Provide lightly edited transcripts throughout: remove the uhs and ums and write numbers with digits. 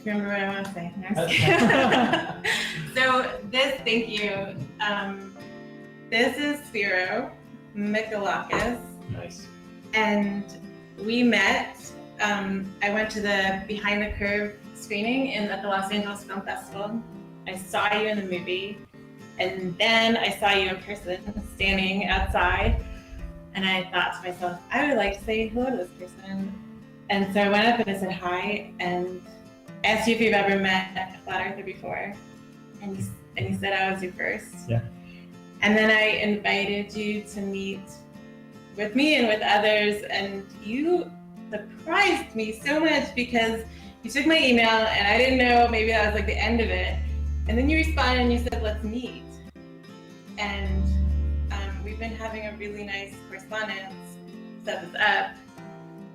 remember what I want to say. So thank you. This is Spiros Michalakis. Nice. And we met, I went to the Behind the Curve screening at the Los Angeles Film Festival. I saw you in the movie, and then I saw you in person standing outside, and I thought to myself, I would like to say hello to this person. And so I went up and I said hi, and asked you if you've ever met a flat earther before, and you said I was your first. Yeah. And then I invited you to meet with me and with others, and you surprised me so much because you took my email, and I didn't know, maybe that was like the end of it. And then you responded and you said, let's meet. And we've been having a really nice correspondence, set this up,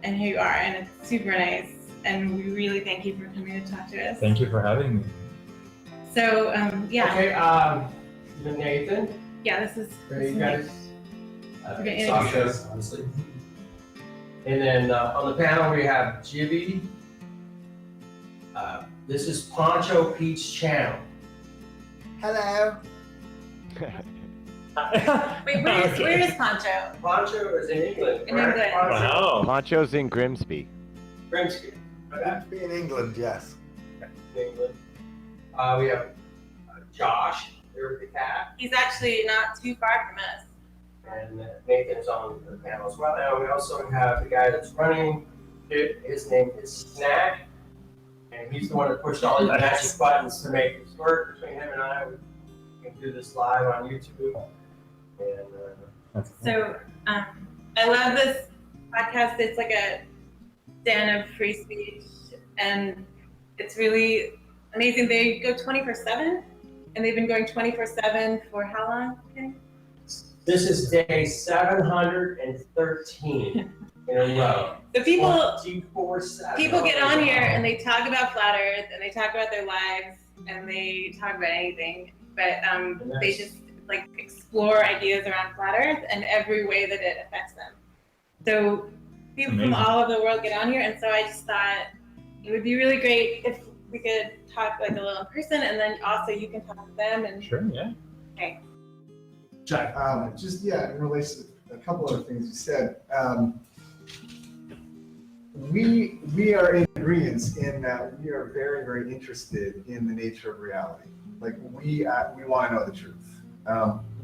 and here you are, and it's super nice. And we really thank you for coming to talk to us. Thank you for having me. So, yeah. Okay, Nathan. Yeah, this is You guys. Okay, Sasha, obviously. And then on the panel we have Jibby. This is Poncho Peach Channel. Hello. Wait, where is Poncho? Poncho is in England. In correct? England. Poncho. Wow. Poncho's in Grimsby. Grimsby. Okay. Be in England, yes. In England. We have Josh, there with the cat, He's actually not too far from us. and Nathan is on the panel as well. And we also have the guy that's running it. His name is Snack, and he's the one that pushed all the magic buttons to make this work between him and I. We can do this live on YouTube. And So I love this podcast. It's like a den of free speech, and it's really amazing. They go 24/7, and they've been going 24/7 for how long? Okay. this is day 713 in a row. So people 24/7. get on here and they talk about flat Earth, and they talk about their lives, and they talk about anything, but they just like explore ideas around flat Earth and every way that it affects them. So people from all over the world get on here, and so I just thought it would be really great if we could talk like a little in person, and then also you can talk with them. And Sure, yeah. Okay. Just in relation to a couple other things you said. We are in agreement in that we are very, very interested in the nature of reality. Like we want to know the truth,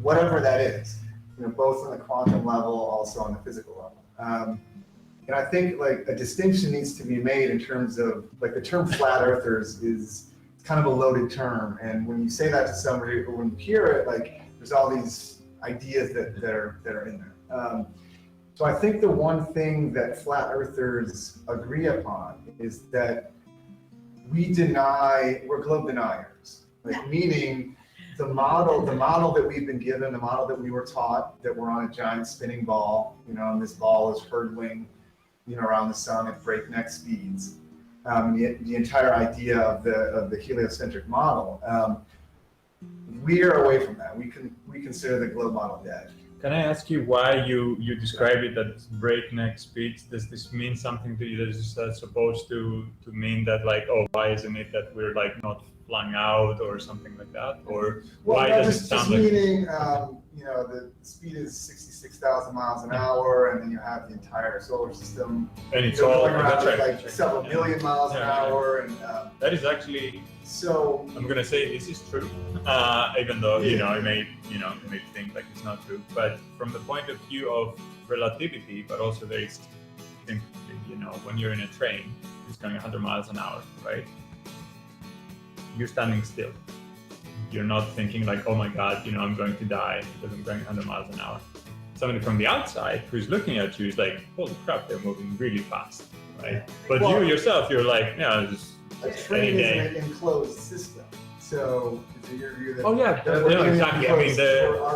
whatever that is. Both on the quantum level, also on the physical level. And I think like a distinction needs to be made in terms of like the term flat earthers is kind of a loaded term. And when you say that to somebody, or when you hear it, like there's all these ideas that are in there. So I think the one thing that flat earthers agree upon is that we're globe deniers, like meaning the model that we've been given, the model that we were taught, that we're on a giant spinning ball, and this ball is hurtling, around the sun at breakneck speeds. The entire idea of the heliocentric model, we are away from that. We consider the globe model dead. Can I ask you why you describe it as breakneck speeds? Does this mean something to you that is supposed to mean that like, oh, why isn't it that we're like not flung out or something like that? Or why does it sound like? Meaning, the speed is 66,000 miles an hour, and then you have the entire solar system. And it's all going around that's at right. like several million miles an hour, and that is actually. So I'm gonna say this is true, even though it may think like it's not true. But from the point of view of relativity, but also very simply, when you're in a train, it's going 100 miles an hour, right? You're standing still. You're not thinking like, oh my God, I'm going to die because I'm going 100 miles an hour. Somebody from the outside who's looking at you is like, holy crap, they're moving really fast, right? But you yourself, you're like, just. A train is an enclosed system, so you're oh yeah, exactly. I mean,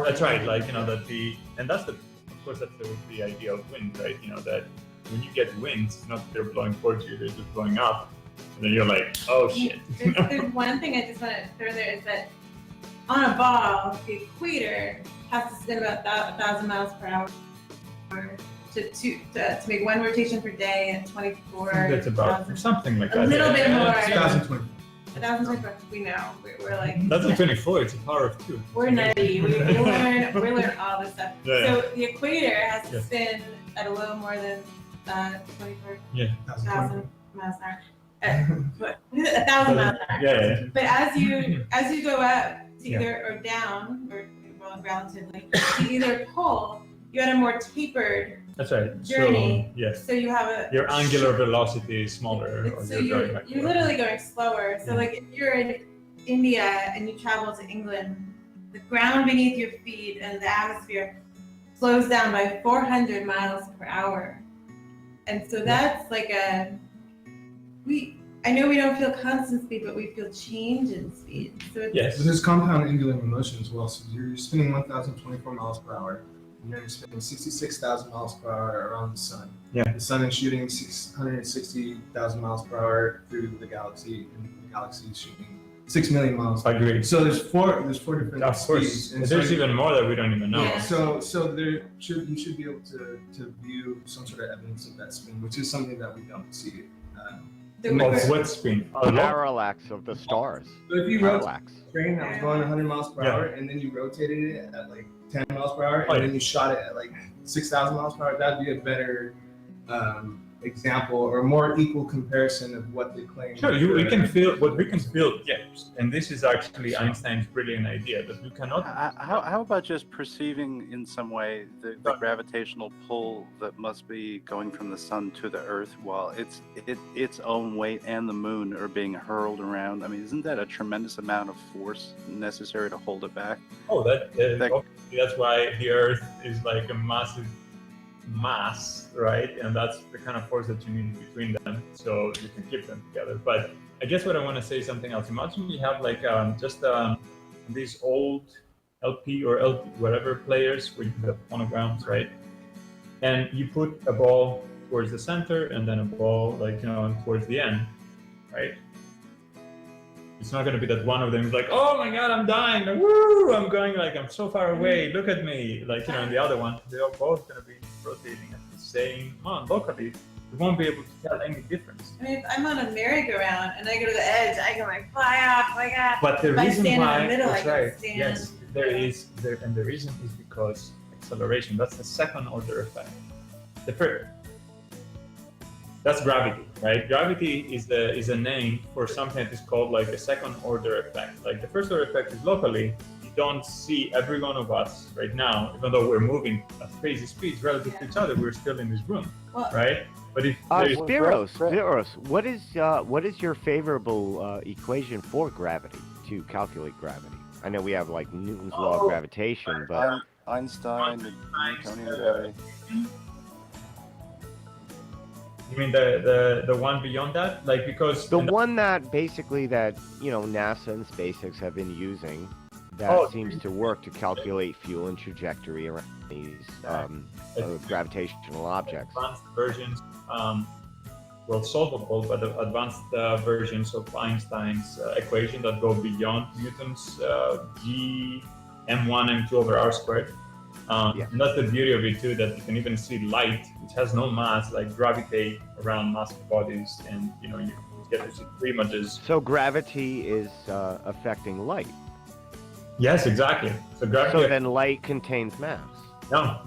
that's right. Like and that's of course that's the idea of wind, right? That when you get winds, it's not that they're blowing towards you; they're just blowing up, and then you're like, oh shit. There's one thing I just want to throw there is that on a ball, the equator has to spin about 1,000 miles per hour, to make one rotation per day and 24. That's about something like that. A little bit more. 2020. 1,024. We know. We're like. That's a 24. It's a power of 2. We're nutty. We learn all this stuff. Yeah. So the equator has to Yeah. spin at a little more than 24,000 2020. miles an hour. 1,000 miles an hour. Yeah. But as you go up to Yeah. either or down, or well, relatively, to either pole, you had a more tapered That's right. journey. So, yes. So you have a Your angular velocity is smaller. Or so you're going you're literally going slower. So Yeah. like if you're in India and you travel to England, the ground beneath your feet and the atmosphere slows down by 400 miles per hour. And so that's like I know we don't feel constant speed, but we feel change in speed. So it's, Yes. So there's compound angular motion as well. So you're spinning 1,024 miles per hour, and you're spinning 66,000 miles per hour around the sun. Yeah. The sun is shooting 660,000 miles per hour through the galaxy, and the galaxy is shooting 6 million miles. Agreed. So there's four different Of course. speeds. And There's so even more that we don't even know. Yeah. So you should be able to view some sort of evidence of that spin, which is something that we don't see. the Of what spin? The parallax of the stars. So if you rotate Parallax. a train that was going 100 miles per hour, and then you rotated it at like 10 miles per hour, Oh, and then you shot it at like 6,000 miles per hour, that'd be a better example or more equal comparison of what they claim. Sure, we can feel what we can feel. Yes, and this is actually Einstein's brilliant idea that we cannot. How about just perceiving in some way the gravitational pull that must be going from the sun to the earth while its own weight and the moon are being hurled around? I mean, isn't that a tremendous amount of force necessary to hold it back? Oh, that's why the Earth is like a massive mass, right? And that's the kind of force that you need between them, so you can keep them together. But I guess what I want to say is something else. Imagine we have like these old LP or LP whatever players with the phonograms, right? And you put a ball towards the center and then a ball towards the end, right? It's not going to be that one of them is like, oh my God, I'm dying. Woo! I'm going like, I'm so far away. Look at me. And the other one, they're both going to be rotating at the same amount locally. You won't be able to tell any difference. I mean, if I'm on a merry-go-round and I go to the edge, I can like fly off like that. But the If I reason stand in why, the middle, I that's can right. stand. Yes, and the reason is because acceleration. That's the second order effect. The first. That's gravity, right? Gravity is a name for something that is called like a second order effect. Like the first order effect is locally. You don't see every one of us right now, even though we're moving at crazy speeds relative to each other, we're still in this room, Well, right? But if there's Spiros, what is your favorable equation for gravity to calculate gravity? I know we have like Newton's law of gravitation, but Einstein, Newtonian gravity. you mean the one beyond that, like because the one that basically that NASA and SpaceX have been using that seems to work to calculate fuel and trajectory around these gravitational objects. Advanced versions, solvable, but advanced versions of Einstein's equation that go beyond Newton's G m1 m2 over r squared. And that's the beauty of it too, that you can even see light, which has no mass, like gravitate around massive bodies, and you get to see images. So gravity is affecting light. Yes, exactly. So gravity. So then light contains mass. No.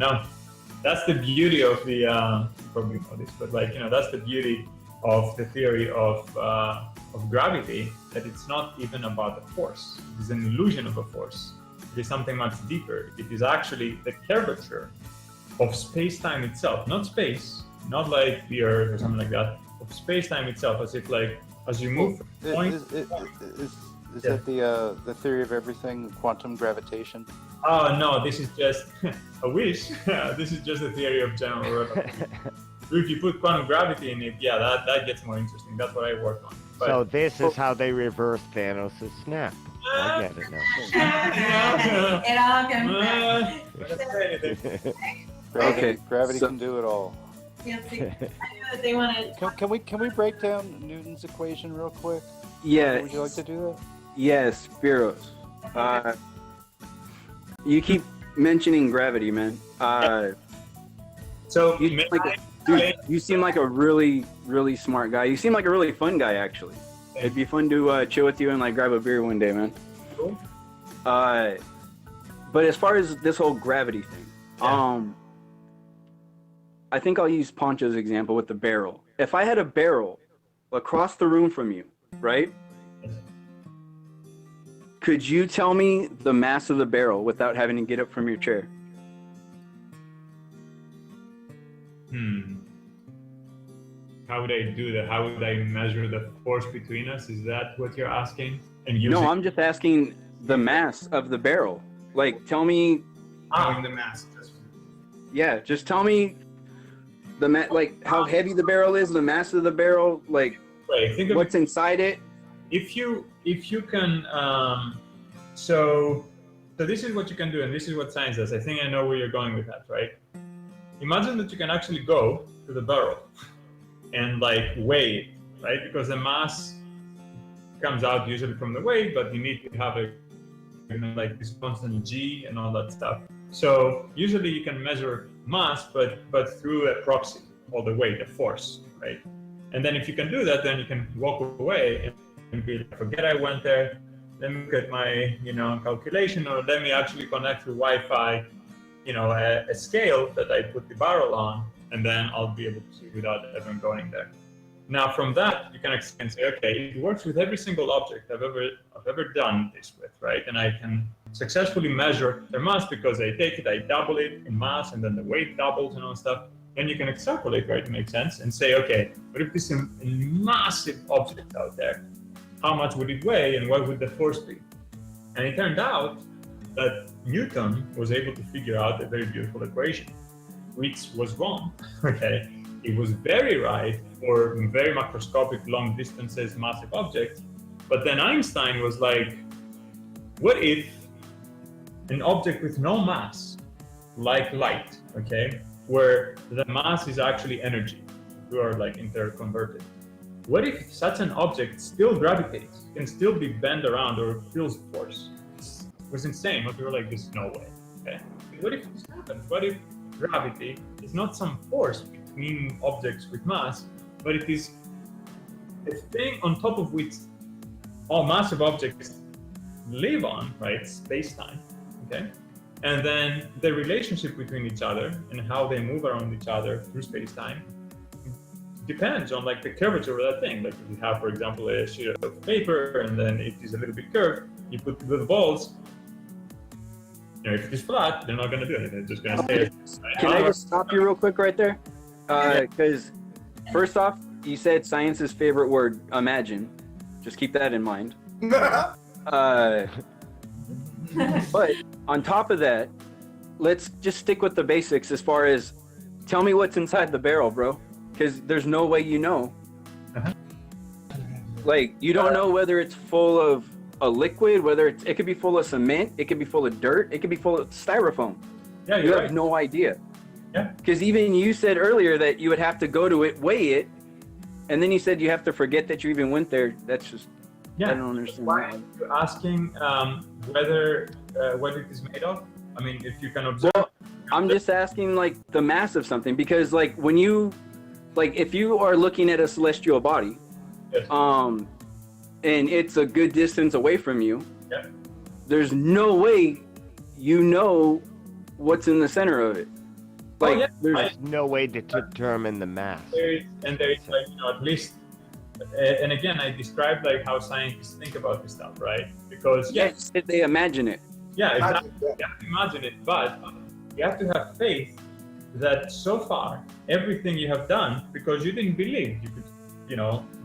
That's the beauty of the. You probably know this, but that's the beauty of the theory of gravity. That it's not even about a force. It is an illusion of a force. It is something much deeper. It is actually the curvature of space-time itself, not space, not like the Earth or something like that, of space-time itself, as if as you move from point. Is that the theory of everything, quantum gravitation? Oh no, this is just a wish. This is just a theory of general relativity. If you put quantum gravity in it, that gets more interesting. That's what I work on. But, so this is how they reverse Thanos' snap. I get it now. It all comes back. Gravity can do it all. Yeah, see, I know that they want to. Can we break down Newton's equation real quick? Yeah. Would you like to do that? Yes, Spiros. You keep mentioning gravity, man. So You may like I Dude, explain- you seem like a really, really smart guy. You seem like a really fun guy, actually. It'd be fun to chill with you and like grab a beer one day, man. Cool. But as far as this whole gravity thing, Yeah. I think I'll use Poncho's example with the barrel. If I had a barrel across the room from you, right? Could you tell me the mass of the barrel without having to get up from your chair? How would I do that? How would I measure the force between us? Is that what you're asking? And No, I'm just asking the mass of the barrel. Like, tell me, Knowing the mass. yeah, just tell me like how heavy the barrel is, the mass of the barrel, like Wait, think of what's inside it. if you can so this is what you can do, and this is what science does. I think I know where you're going with that, right? Imagine that you can actually go to the barrel and like weigh it, right? Because the mass comes out usually from the weight, but you need to have a like this constant G and all that stuff. So usually you can measure mass, but through a proxy, all the weight, the force, right? And then if you can do that, then you can walk away and be like, forget I went there. Let me look at my, calculation, or let me actually connect through Wi-Fi, a scale that I put the barrel on, and then I'll be able to see without ever going there. Now, from that, you can say, okay, it works with every single object I've ever done this with, right? And I can successfully measure their mass because I take it, I double it in mass, and then the weight doubles and all stuff. Then you can extrapolate, right? It makes sense, and say, okay, what if this is a massive object out there? How much would it weigh, and what would the force be? And it turned out that Newton was able to figure out a very beautiful equation, which was wrong. Okay, it was very right for very macroscopic, long distances, massive objects. But then Einstein was like, what if an object with no mass, like light, okay, where the mass is actually energy, who are like interconverted. What if such an object still gravitates, can still be bent around or feels force? It was insane. We were like, there's no way. Okay. What if this happens? What if gravity is not some force between objects with mass, but it is a thing on top of which all massive objects live on, right? Space-time. Okay. And then the relationship between each other and how they move around each other through space-time depends on like the curvature of that thing. Like if you have, for example, a sheet of paper and then it is a little bit curved, you put the little balls, if it is flat, they're not going to do anything. They're just going to stay. Right? Can I just stop you real quick right there? Because first off, you said science's favorite word, imagine. Just keep that in mind. But on top of that, let's just stick with the basics as far as tell me what's inside the barrel, bro. Because there's no way you know. Like, you don't know whether it's full of a liquid, whether it could be full of cement, it could be full of dirt, it could be full of styrofoam. Yeah, You you're have right. no idea. Yeah. Because even you said earlier that you would have to go to it, weigh it, and then you said you have to forget that you even went there. That's just, Yeah. I don't understand. Why are you asking whether what it is made of? I mean, if you can observe. Well, I'm just asking like the mass of something, because like when you, like if you are looking at a celestial body, Yes. and it's a good distance away from you, Yeah. there's no way you know what's in the center of it. Like yeah. there's There's no way to determine the mass. there is like at least, and again, I described like how scientists think about this stuff, right? Because yes, they imagine it. yeah, exactly. Yeah. You have to imagine it, but you have to have faith that so far everything you have done, because you didn't believe you could,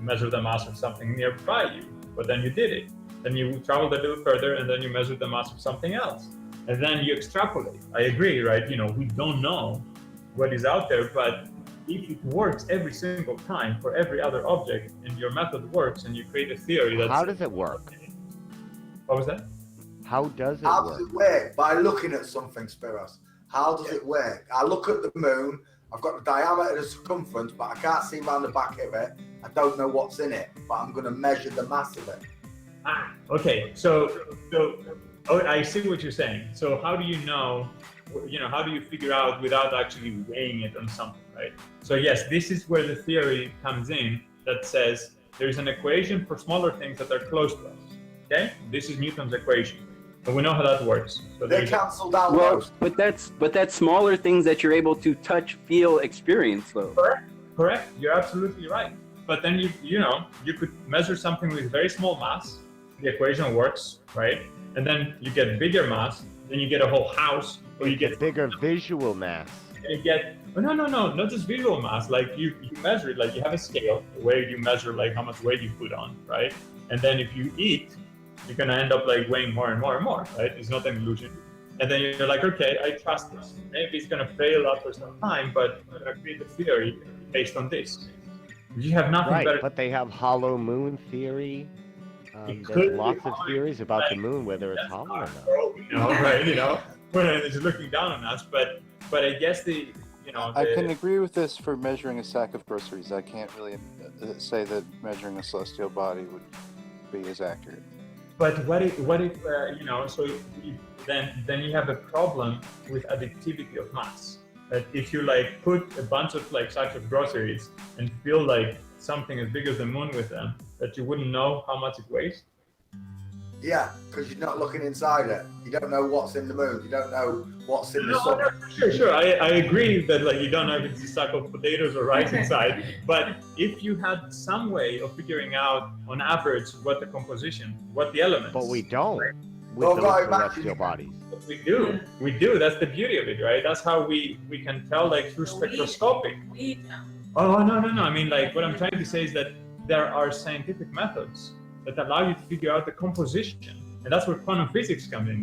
measure the mass of something nearby you, but then you did it. Then you traveled a little further, and then you measured the mass of something else, and then you extrapolate. I agree, right? We don't know what is out there, but if it works every single time for every other object, and your method works, and you create a theory that's... How does it work? What was that? How does it How work? does it work? By looking at something, Spiros. How does it work? I look at the moon, I've got the diameter, the circumference, but I can't see around the back of it. I don't know what's in it, but I'm going to measure the mass of it. Okay, so Oh, I see what you're saying. So how do you know, how do you figure out without actually weighing it on something, right? So yes, this is where the theory comes in that says there's an equation for smaller things that are close to us, okay? This is Newton's equation. And we know how that works. So They there's cancelled out Well, most. but that's smaller things that you're able to touch, feel, experience, though. correct, you're absolutely right. But then you could measure something with very small mass, the equation works, right? And then you get bigger mass, then you get a whole house, or you get Bigger visual mass. you get no, not just visual mass. Like you measure it, like you have a scale where you measure like how much weight you put on, right? And then if you eat, you're gonna end up like weighing more and more and more, right? It's not an illusion. And then you're like, okay, I trust this. Maybe it's gonna fail after some time, but I'm gonna create a theory based on this. You have nothing Right, better. but they have hollow moon theory. It could There's be lots of hollow, theories about the like, moon, whether it's That's hollow or not not. for all we know, right? When it's looking down on us, but I guess I can agree with this for measuring a sack of groceries. I can't really say that measuring a celestial body would be as accurate. But what if so then you have a problem with additivity of mass. That if you like put a bunch of like sacks of groceries and fill like something as big as the moon with them, that you wouldn't know how much it weighs. Yeah, because you're not looking inside it. You don't know what's in the moon. You don't know what's in the sun. Sure. I agree that like you don't know if it's a sack of potatoes or rice inside. But if you had some way of figuring out on average what the composition, what the elements. But we don't with Well, those right, celestial bodies. We do. That's the beauty of it, right? That's how we can tell like through spectroscopic. We don't. Oh no. I mean, like what I'm trying to say is that there are scientific methods that allow you to figure out the composition, and that's where quantum physics comes in.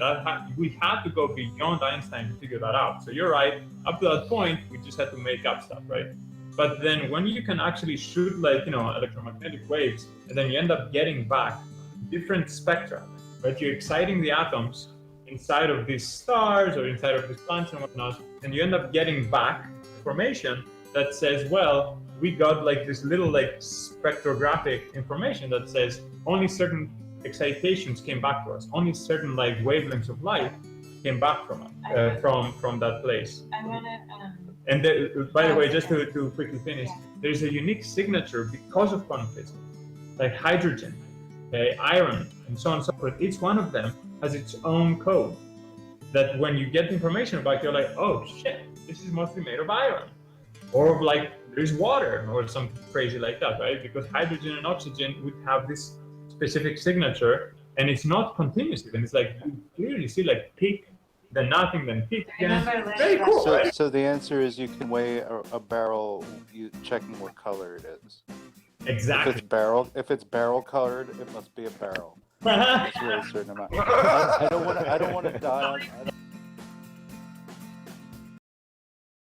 We had to go beyond Einstein to figure that out. So you're right. Up to that point, we just had to make up stuff, right? But then when you can actually shoot like electromagnetic waves, and then you end up getting back different spectra, right? You're exciting the atoms inside of these stars or inside of these planets and whatnot, and you end up getting back information that says, well, we got like this little like spectrographic information that says only certain excitations came back to us, only certain like wavelengths of light came back from us, from that place. I wanna. And by the way, just to quickly finish, there's a unique signature because of quantum physics, like hydrogen, okay, iron, and so on and so forth. Each one of them has its own code that when you get information about, you're like, oh shit, this is mostly made of iron, or like there's water or something crazy like that, right? Because hydrogen and oxygen would have this specific signature, and it's not continuous even. It's like you clearly see like peak, then nothing, then peak again. Very cool, right? So the answer is you can weigh a barrel, you checking what color it is. Exactly. If it's barrel colored, it must be a barrel. It's really a certain amount. I don't want to die on.